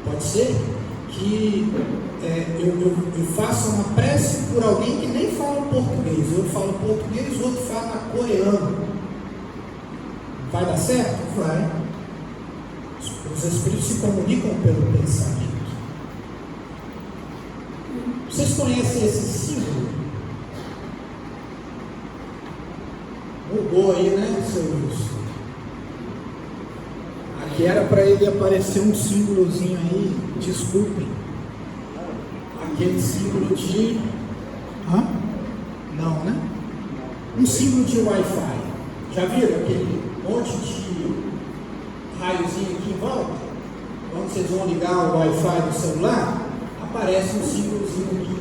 Pode ser que eu faça uma prece por alguém que nem fala português. Eu falo português, o outro fala coreano. Vai dar certo? Vai. Os espíritos se comunicam pelo pensamento. Vocês conhecem esse símbolo? Mudou aí, né, seu Wilson? Aqui era para ele aparecer um símbolozinho aí, desculpem. Aquele símbolo de... Não, né? Um símbolo de Wi-Fi. Já viram aquele monte de raiozinho aqui em volta? Quando vocês vão ligar o Wi-Fi do celular, aparece um símbolozinho aqui.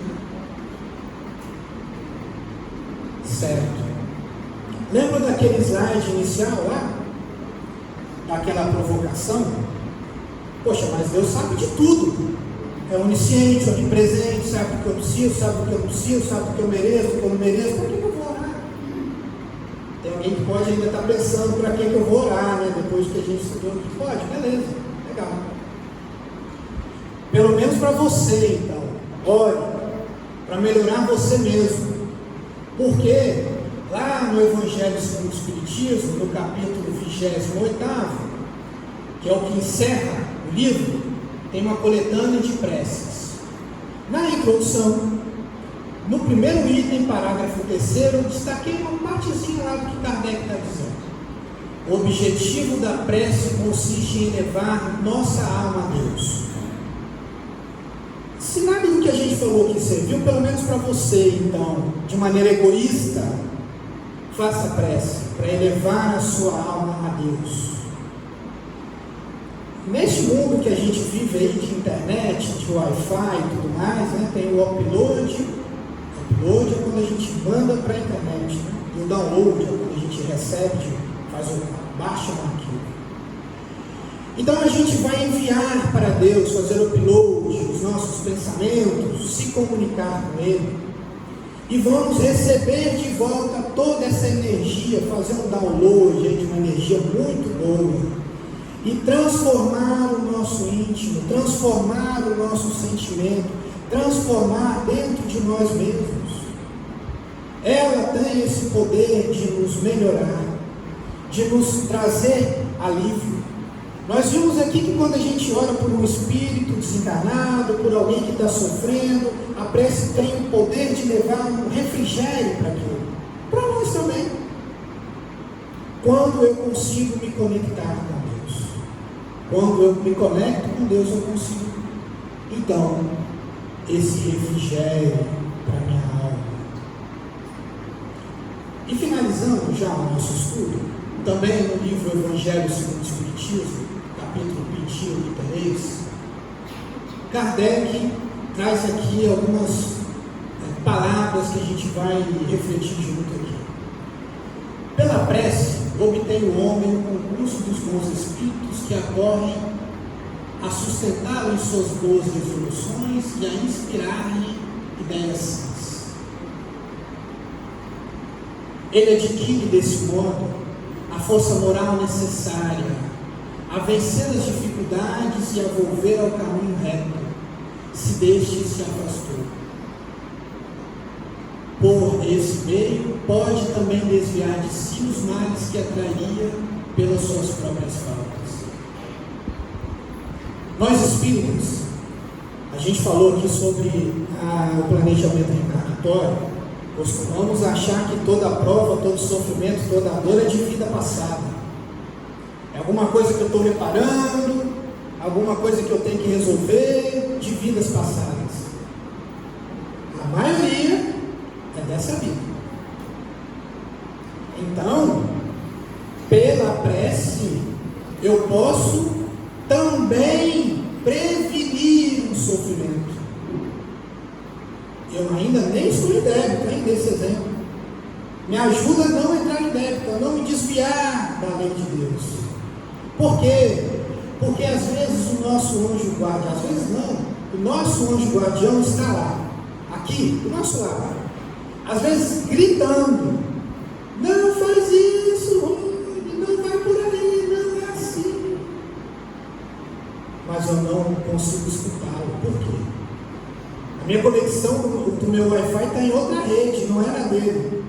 Certo. Lembra daquele slide inicial lá? Daquela provocação? Poxa, mas Deus sabe de tudo. É onisciente, onipresente, sabe o que eu preciso, sabe o que eu preciso, sabe o que eu mereço, o que eu não mereço. Para que eu vou orar? Tem alguém que pode ainda estar pensando para que eu vou orar, né? Depois que a gente estudou. Pode, beleza, legal. Pelo menos para você, então. Ore, para melhorar você mesmo. Porque lá no Evangelho segundo o Espiritismo, no capítulo 28º, que é o que encerra o livro, tem uma coletânea de preces. Na introdução, no primeiro item, parágrafo 3º, eu destaquei uma partezinha lá do que Kardec está dizendo. O objetivo da prece consiste em elevar nossa alma a Deus. Se nada do que a gente falou aqui serviu, pelo menos para você, então, de maneira egoísta, faça prece para elevar a sua alma a Deus. Neste mundo que a gente vive aí de internet, de Wi-Fi e tudo mais, né, tem o upload. Upload é quando a gente manda para a internet, né? E o download é quando a gente recebe, faz baixa um arquivo. Então a gente vai enviar para Deus, fazer upload os nossos pensamentos, se comunicar com Ele. E vamos receber de volta toda essa energia, fazer um download de uma energia muito boa. E transformar o nosso íntimo, transformar o nosso sentimento, transformar dentro de nós mesmos. Ela tem esse poder de nos melhorar, de nos trazer alívio. Nós vimos aqui que quando a gente ora por um espírito desencarnado, por alguém que está sofrendo, a prece tem o poder de levar um refrigério para aquilo. Para nós também. Quando eu consigo me conectar com Deus. Quando eu me conecto com Deus, eu consigo. Então, esse refrigério para minha alma. E finalizando já o nosso estudo, também no livro Evangelho segundo o Espiritismo, capítulo Pedi e Obtereis, Kardec traz aqui algumas palavras que a gente vai refletir junto aqui. Pela prece, obtém o homem o concurso dos bons espíritos que acorrem a sustentá-lo em suas boas resoluções e a inspirar-lhe e ideias sãs. Ele adquire desse modo a força moral necessária a vencer as dificuldades e a volver ao caminho reto, se deste se afastou. Por esse meio, pode também desviar de si os males que atrairia pelas suas próprias faltas. Nós espíritas, a gente falou aqui sobre o planejamento reencarnatório, costumamos achar que toda prova, todo sofrimento, toda dor é de vida passada. É alguma coisa que eu estou reparando, alguma coisa que eu tenho que resolver de vidas passadas. A maioria é dessa vida. Então, pela prece, eu posso também prevenir um sofrimento. Eu ainda nem estou em débito, hein, desse exemplo. Me ajuda a não entrar em débito, a não me desviar da lei de Deus. Por quê? Porque às vezes o nosso anjo guardião, às vezes não, o nosso anjo guardião está lá, aqui, do nosso lado, às vezes gritando: não faz isso, não vai por aí, não é assim. Mas eu não consigo escutá-lo. Por quê? A minha conexão do meu Wi-Fi está em outra rede, não é na dele.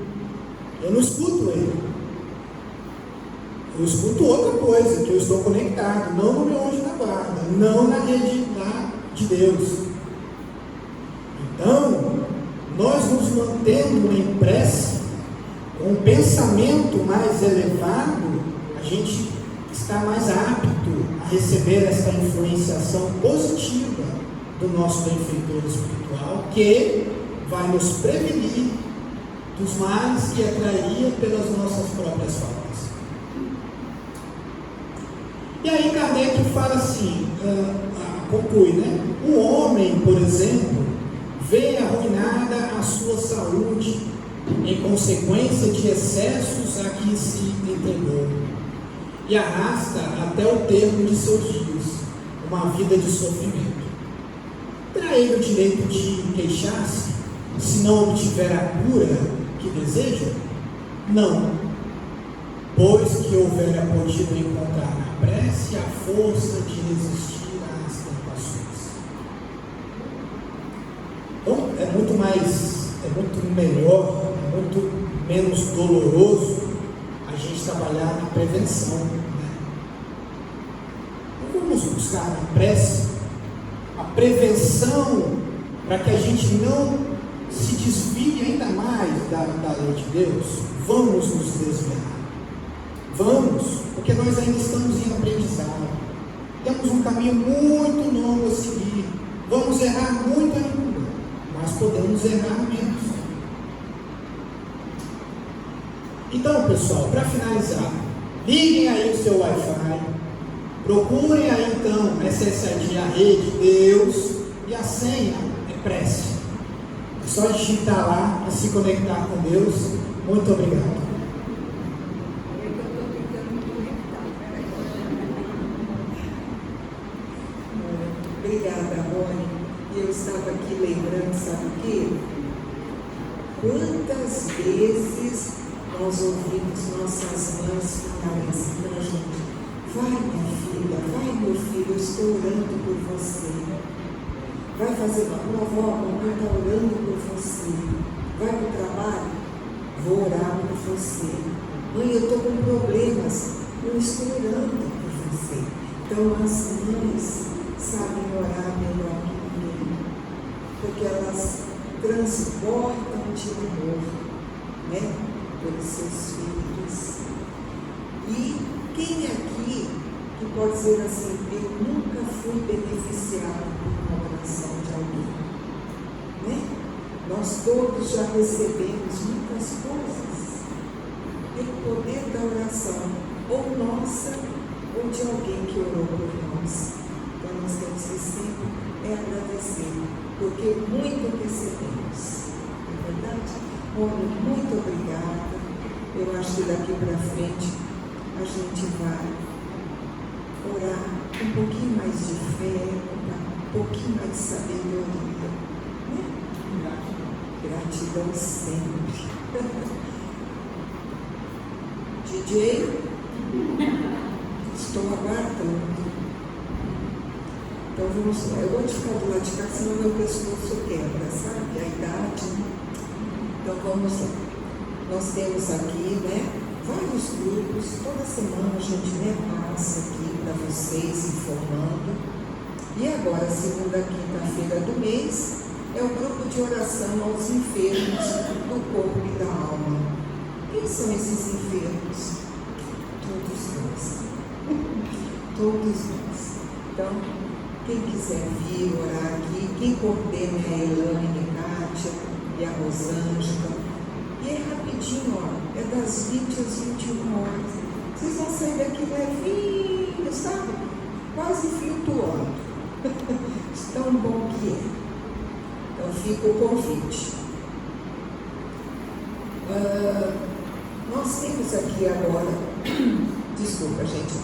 Eu não escuto ele. Eu escuto outra coisa, que eu estou conectado, não no meu anjo da guarda, não na rede de Deus. Então, nós nos mantendo em prece, com um pensamento mais elevado, a gente está mais apto a receber essa influenciação positiva do nosso benfeitor espiritual, que vai nos prevenir dos males que atraía pelas nossas próprias faltas. E aí Kardec fala assim, conclui, né? Um homem, por exemplo, vê arruinada a sua saúde em consequência de excessos a que se entregou e arrasta até o termo de seus dias uma vida de sofrimento. Terá ele o direito de queixar-se se não obtiver a cura que deseja? Não, pois que houvera podido encontrar na prece a força de resistir às tentações. Então, é muito melhor, é muito menos doloroso a gente trabalhar na prevenção, né? Então, vamos buscar na prece a prevenção para que a gente não se desvie ainda mais da lei de Deus. Vamos nos desviar. Vamos, porque nós ainda estamos em aprendizado. Temos um caminho muito longo a seguir. Vamos errar muito ainda, mas podemos errar menos. Então, pessoal, para finalizar, liguem aí o seu Wi-Fi, procurem aí então SSID, a rede, Deus, e a senha é prece. É só digitar lá e se conectar com Deus. Muito obrigado. Obrigada, Rony. Eu estava aqui lembrando, sabe o quê? Quantas vezes nós ouvimos nossas mães falarem assim para a gente: vai, minha filha, vai, meu filho, eu estou orando por você. Vai fazer uma prova, a mamãe está orando por você. Vai para o trabalho, vou orar por você. Mãe, eu estou com problemas, eu estou orando por você. Então, as mães sabem orar melhor que ninguém, porque elas transportam de amor, né, pelos seus filhos. E quem aqui que pode dizer assim: eu nunca fui beneficiado por uma oração de alguém, né? Nós todos já recebemos muitas coisas pelo poder da oração, ou nossa, ou de alguém que orou por nós. Então nós temos que sempre agradecer, porque muito recebemos. Não é verdade? Rony, muito obrigada. Eu acho que daqui para frente a gente vai orar com um pouquinho mais de fé, com um pouquinho mais de sabedoria, né? Gratidão sempre. DJ, estou aguardando. Então vamos lá. Eu vou te ficar do lado de cá, senão meu pescoço quebra, sabe? A idade. Então vamos lá. Nós temos aqui, vários grupos. Toda semana a gente passa aqui para vocês informando. E agora, segunda, quinta-feira do mês, é o grupo de oração aos enfermos do corpo e da alma. Quem são esses enfermos? Todos nós. Todos nós. Então, quem quiser vir orar aqui, quem coordena é a Elaine, a Kátia e a Rosângela. E é rapidinho, é das 20 às 21 horas. Vocês vão sair daqui levinho, sabe? Quase flutuando. Tão bom que é. Então fica o convite. Nós temos aqui agora, desculpa gente,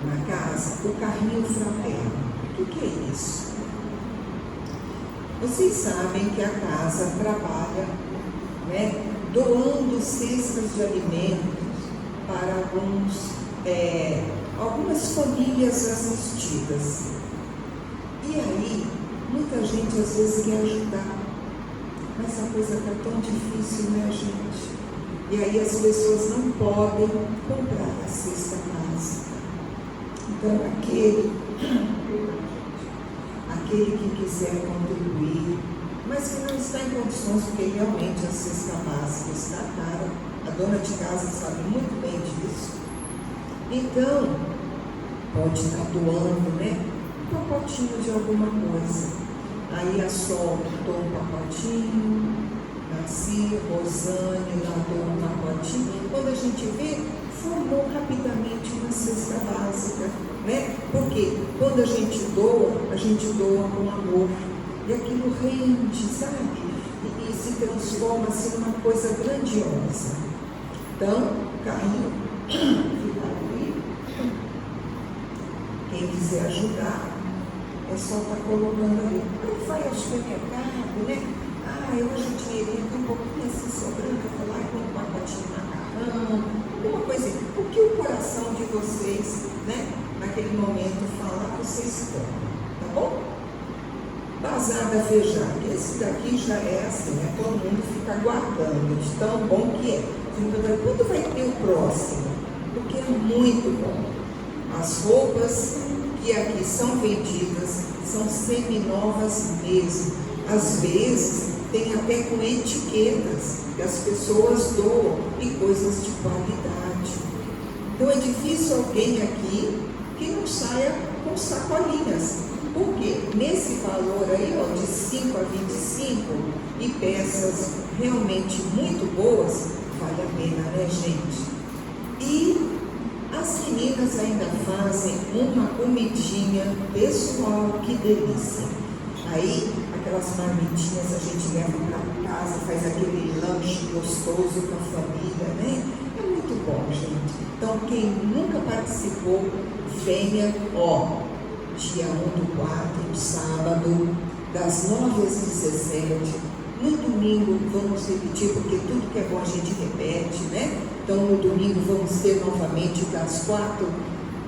na casa, o carrinho fraterno. O que é isso? Vocês sabem que a casa trabalha, doando cestas de alimentos para algumas famílias assistidas. E aí, muita gente às vezes quer ajudar, mas a coisa está tão difícil, gente? E aí as pessoas não podem comprar a cesta básica. Então, aquele que quiser contribuir, mas que não está em condições, porque realmente a cesta básica está cara, a dona de casa sabe muito bem disso. Então, pode estar doando, um pacotinho de alguma coisa. Aí a Sol doou um pacotinho, Nancy, Rosane lá doou um pacotinho. Quando a gente vê, formou rapidamente uma cesta básica, Porque quando a gente doa com amor. E aquilo rende, sabe? E se transforma assim numa coisa grandiosa. Então, carrinho, fica ali. Quem quiser ajudar, é só estar colocando ali. Aí vai ao supermercado, hoje o dinheirinho tem um pouquinho assim sobrando, eu vou lá e compro um pacotinho de macarrão, alguma coisa. O que o coração de vocês, naquele momento fala, vocês compram, tá bom? Bazar da Feijão, esse daqui já é assim, todo mundo fica aguardando, de tão bom que é. Quando vai ter o próximo? Porque é muito bom. As roupas que aqui são vendidas são seminovas mesmo. Às vezes tem até com etiquetas que as pessoas doam e coisas de qualidade. Então é difícil alguém aqui que não saia com sacolinhas. Porque nesse valor aí, de 5 a 25 e peças realmente muito boas, vale a pena, gente? E as meninas ainda fazem uma comidinha pessoal, que delícia. Aí, aquelas marmitinhas a gente leva para casa, faz aquele lanche gostoso com a família, É muito bom, gente. Então, quem nunca participou, venha, dia 1 do 4, sábado, das 9 às 17. No domingo vamos repetir, porque tudo que é bom a gente repete, Então no domingo vamos ter novamente das 4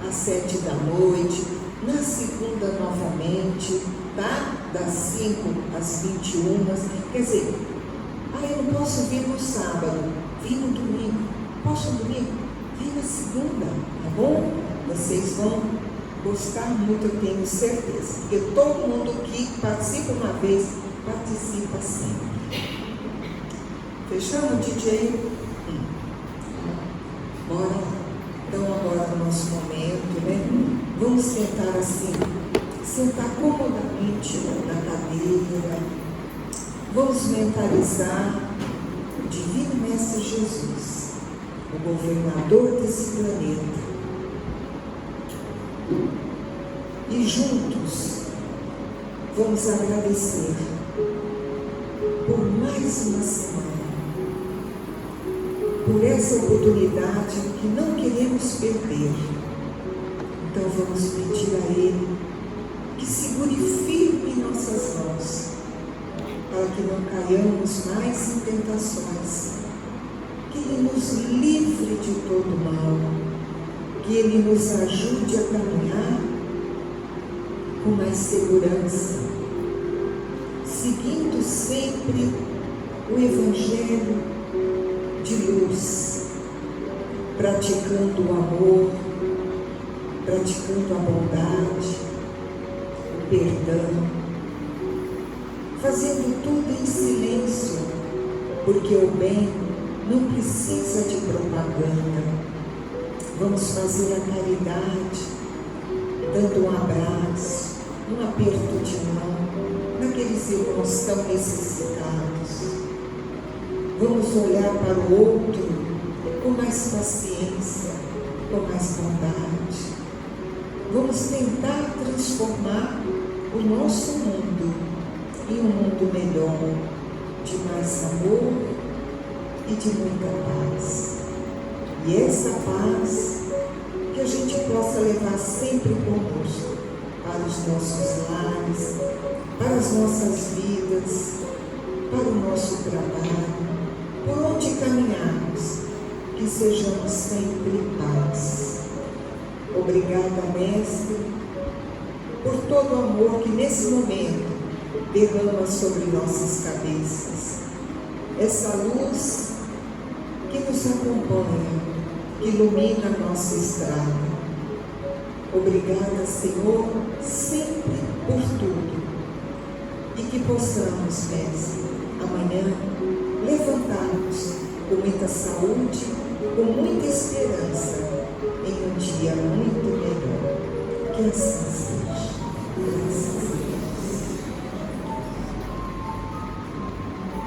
às 7 da noite. Na segunda novamente, tá? Das 5 às 21. Quer dizer, eu não posso vir no sábado, vim no domingo. Posso no domingo? Vim na segunda, tá bom? Vocês vão gostar muito, eu tenho certeza. Porque todo mundo que participa uma vez, participa sempre. Fechamos, DJ? Bora lá. Então agora no nosso momento, vamos sentar assim, sentar comodamente na cadeira. Vamos mentalizar o Divino Mestre Jesus, o governador desse planeta. E juntos vamos agradecer por mais uma semana, por essa oportunidade que não queremos perder. Então vamos pedir a Ele que segure firme em nossas mãos, para para que não caiamos mais em tentações. Que Ele nos livre de todo mal, que Ele nos ajude a caminhar com mais segurança, seguindo sempre o Evangelho de luz, praticando o amor, praticando a bondade, o perdão, fazendo tudo em silêncio, porque o bem não precisa de propaganda. Vamos fazer a caridade, dando um abraço, um aperto de mão, naqueles irmãos tão necessitados. Vamos olhar para o outro com mais paciência, com mais bondade. Vamos tentar transformar o nosso mundo em um mundo melhor, de mais amor e de muita paz. E essa paz que a gente possa levar sempre conosco para os nossos lares, para as nossas vidas, para o nosso trabalho, por onde caminharmos, que sejamos sempre em paz. Obrigada, Mestre, por todo o amor que nesse momento derrama sobre nossas cabeças. Essa luz que nos acompanha, que ilumina a nossa estrada. Obrigada, Senhor, sempre por tudo. E que possamos, Mestre, amanhã levantarmos com muita saúde, com muita esperança, em um dia muito melhor. Que assim seja.